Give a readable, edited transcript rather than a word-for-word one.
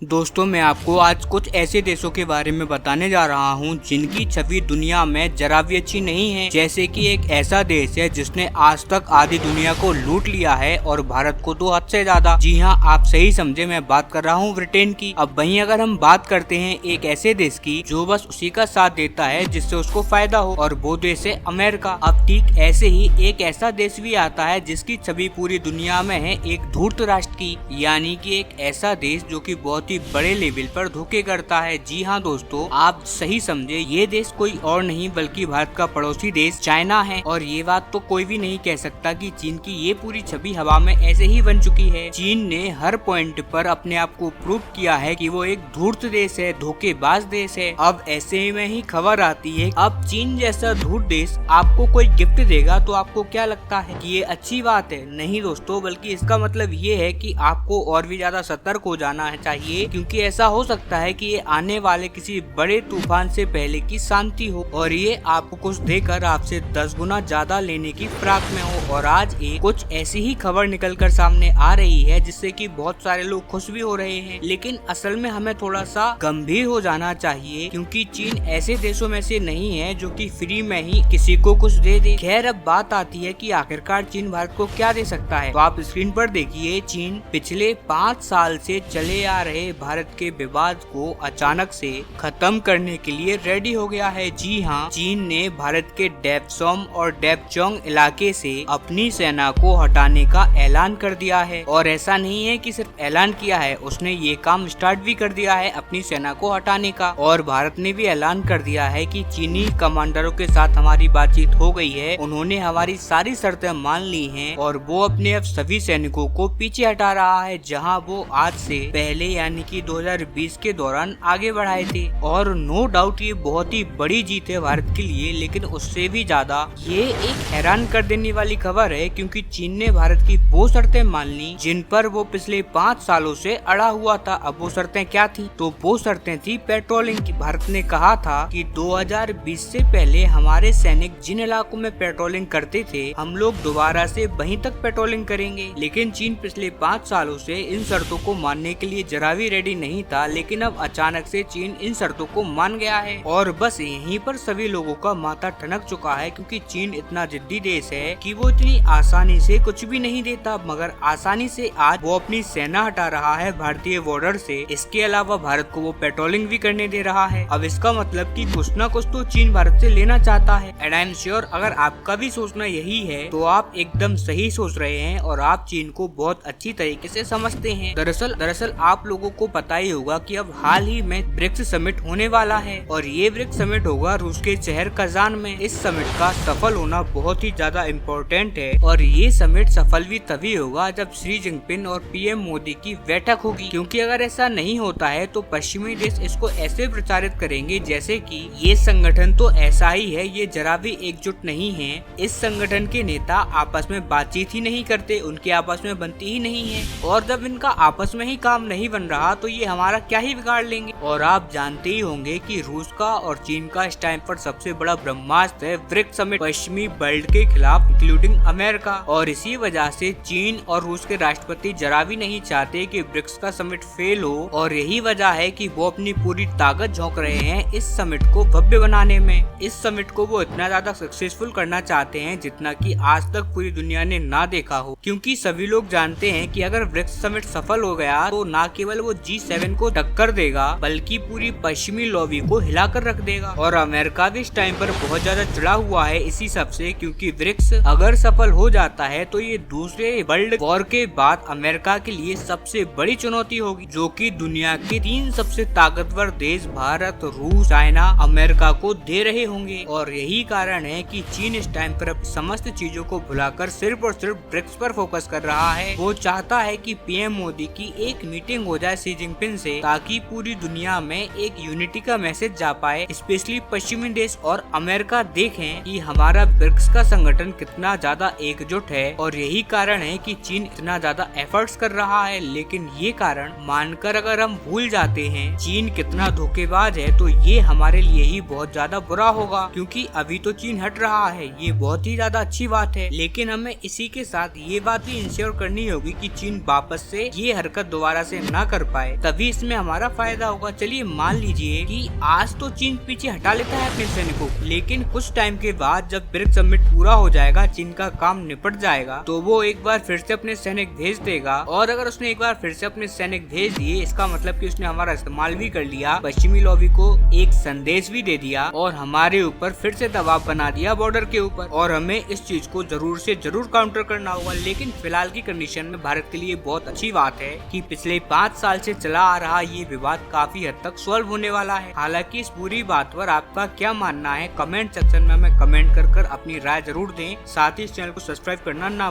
दोस्तों मैं आपको आज कुछ ऐसे देशों के बारे में बताने जा रहा हूं जिनकी छवि दुनिया में जरा भी अच्छी नहीं है। जैसे कि एक ऐसा देश है जिसने आज तक आधी दुनिया को लूट लिया है और भारत को तो हद से ज्यादा। जी हां, आप सही समझे, मैं बात कर रहा हूं ब्रिटेन की। अब वहीं अगर हम बात करते हैं एक ऐसे देश की जो बस उसी का साथ देता है जिससे उसको फायदा हो, और वो देश है अमेरिका। अब ठीक ऐसे ही एक ऐसा देश भी आता है जिसकी छवि पूरी दुनिया में है एक धूर्त राष्ट्र की, यानी कि एक ऐसा देश जो कि बहुत बड़े लेवल पर धोखे करता है। जी हाँ दोस्तों, आप सही समझे, ये देश कोई और नहीं बल्कि भारत का पड़ोसी देश चाइना है। और ये बात तो कोई भी नहीं कह सकता कि चीन की ये पूरी छवि हवा में ऐसे ही बन चुकी है। चीन ने हर पॉइंट पर अपने आप को प्रूव किया है कि वो एक धूर्त देश है, धोखेबाज देश है। अब ऐसे में ही खबर आती है, अब चीन जैसा धूर्त देश आपको कोई गिफ्ट देगा तो आपको क्या लगता है कि ये अच्छी बात है? नहीं दोस्तों, बल्कि इसका मतलब ये है कि आपको और भी ज्यादा सतर्क हो जाना चाहिए, क्योंकि ऐसा हो सकता है कि ये आने वाले किसी बड़े तूफान से पहले की शांति हो और ये आपको कुछ देकर आपसे 10 गुना ज्यादा लेने की फिराक में हो। और आज एक कुछ ऐसी ही खबर निकलकर सामने आ रही है जिससे कि बहुत सारे लोग खुश भी हो रहे हैं, लेकिन असल में हमें थोड़ा सा गंभीर हो जाना चाहिए, क्योंकि चीन ऐसे देशों में से नहीं है जो कि फ्री में ही किसी को कुछ दे दे। खैर, अब बात आती है कि आखिरकार चीन भारत को क्या दे सकता है। तो आप स्क्रीन पर देखिए, चीन पिछले 5 साल से चले आ रहे भारत के विवाद को अचानक से खत्म करने के लिए रेडी हो गया है। जी हाँ, चीन ने भारत के डेप्सोम और डेपचोंग इलाके से अपनी सेना को हटाने का ऐलान कर दिया है। और ऐसा नहीं है कि सिर्फ ऐलान किया है, उसने ये काम स्टार्ट भी कर दिया है अपनी सेना को हटाने का। और भारत ने भी ऐलान कर दिया है कि चीनी कमांडरों के साथ हमारी बातचीत हो गई है, उन्होंने हमारी सारी शर्तें मान ली हैं और वो अपने अब सभी सैनिकों को पीछे हटा रहा है, जहाँ वो आज से पहले यानी कि 2020 के दौरान आगे बढ़ाए थे। और नो डाउट ये बहुत ही बड़ी जीत है भारत के लिए, लेकिन उससे भी ज्यादा ये एक हैरान कर देने वाली खबर है, क्योंकि चीन ने भारत की वो शर्तें मान ली जिन पर वो पिछले 5 सालों से अड़ा हुआ था। अब वो शर्तें क्या थी? तो वो शर्तें थी पेट्रोलिंग की। भारत ने कहा था कि 2020 से पहले हमारे सैनिक जिन इलाकों में पेट्रोलिंग करते थे, हम लोग दोबारा से वहीं तक पेट्रोलिंग करेंगे। लेकिन चीन पिछले 5 सालों से इन शर्तों को मानने के लिए जरा भी रेडी नहीं था, लेकिन अब अचानक से चीन इन शर्तों को मान गया है। और बस यहीं पर सभी लोगों का माथा ठनक चुका है, क्योंकि चीन इतना जिद्दी देश है कि वो इतनी आसानी से कुछ भी नहीं देता, मगर आसानी से आज वो अपनी सेना हटा रहा है भारतीय बॉर्डर से। इसके अलावा भारत को वो पेट्रोलिंग भी करने दे रहा है। अब इसका मतलब कि कुछ न कुछ तो चीन भारत से लेना चाहता है। एंड आई एम श्योर, अगर आपका भी सोचना यही है तो आप एकदम सही सोच रहे हैं और आप चीन को बहुत अच्छी तरीके से समझते हैं। दरअसल आप लोगों को पता ही होगा कि अब हाल ही में ब्रिक्स समिट होने वाला है, और ये ब्रिक्स समिट होगा रूस के शहर कजान में। इस समिट का सफल होना बहुत ही ज्यादा इम्पोर्टेंट है, और ये समिट सफल भी तभी होगा जब शी जिनपिंग और पीएम मोदी की बैठक होगी, क्योंकि अगर ऐसा नहीं होता है तो पश्चिमी देश इसको ऐसे प्रचारित करेंगे जैसे कि ये संगठन तो ऐसा ही है, ये जरा भी एकजुट नहीं है। इस संगठन के नेता आपस में बातचीत ही नहीं करते, उनके आपस में बनती ही नहीं है, और जब इनका आपस में ही काम नहीं बन रहा तो ये हमारा क्या ही बिगाड़ लेंगे। और आप जानते ही होंगे कि रूस का और चीन का इस टाइम पर सबसे बड़ा ब्रह्मास्त्र है ब्रिक्स समिट, पश्चिमी वर्ल्ड के खिलाफ इंक्लूडिंग अमेरिका। और इसी वजह से चीन और रूस के राष्ट्रपति जरा भी नहीं चाहते कि ब्रिक्स का समिट फेल हो, और यही वजह है कि वो अपनी पूरी ताकत झोंक रहे हैं इस समिट को भव्य बनाने में। इस समिट को वो इतना ज्यादा सक्सेसफुल करना चाहते हैं जितना कि आज तक पूरी दुनिया ने ना देखा हो, क्योंकि सभी लोग जानते हैं कि अगर ब्रिक्स समिट सफल हो गया तो ना केवल वो G7 को टक्कर देगा बल्कि पूरी पश्चिमी लॉबी को हिलाकर रख देगा। और अमेरिका भी इस टाइम पर बहुत ज्यादा चिढ़ा हुआ है इसी सब से, क्योंकि ब्रिक्स अगर सफल हो जाता है तो ये दूसरे वर्ल्ड वॉर के बाद अमेरिका के लिए सबसे बड़ी चुनौती होगी, जो कि दुनिया के 3 सबसे ताकतवर देश भारत, रूस, चाइना, अमेरिका को दे रहे होंगे। और यही कारण है कि चीन इस टाइम पर अपनी समस्त चीजों को भुलाकर सिर्फ और सिर्फ ब्रिक्स पर फोकस कर रहा है। वो चाहता है कि पीएम मोदी की एक मीटिंग हो जाए शी जिनपिंग से, ताकि पूरी दुनिया में एक यूनिटी का मैसेज जा पाए, स्पेशली पश्चिमी देश और अमेरिका देखें कि हमारा ब्रिक्स का संगठन कितना ज्यादा एकजुट है। और यही कारण है कि चीन इतना ज्यादा एफर्ट्स कर रहा है। लेकिन ये कारण मानकर अगर हम भूल जाते हैं चीन कितना धोखेबाज है, तो ये हमारे लिए ही बहुत ज्यादा बुरा होगा, क्योंकि अभी तो चीन हट रहा है, ये बहुत ही ज्यादा अच्छी बात है। लेकिन हमें इसी के साथ ये बात भी इंश्योर करनी होगी कि चीन वापस से ये हरकत दोबारा से ना कर पाए, तभी इसमें हमारा फायदा होगा। चलिए मान लीजिए कि आज तो चीन पीछे हटा लेता है अपने सैनिकों, लेकिन कुछ टाइम के बाद जब ब्रिक्स समिट पूरा हो जाएगा, चीन का काम निपट जाएगा, तो वो एक बार फिर से अपने सैनिक भेज देगा। और अगर उसने एक बार फिर से अपने सैनिक भेज दिए, इसका मतलब कि उसने हमारा इस्तेमाल भी कर लिया, पश्चिमी लॉबी को एक संदेश भी दे दिया और हमारे ऊपर फिर से दबाव बना दिया बॉर्डर के ऊपर। और हमें इस चीज को जरूर से जरूर काउंटर करना होगा। लेकिन फिलहाल की कंडीशन में भारत के लिए बहुत अच्छी बात है कि पिछले 5 साल से चला आ रहा ये विवाद काफी हद तक सॉल्व होने वाला है। हालांकि इस पूरी बात पर आपका क्या मानना है, कमेंट सेक्शन में हमें कमेंट कर अपनी राय जरूर दें। साथ ही इस चैनल को सब्सक्राइब करना ना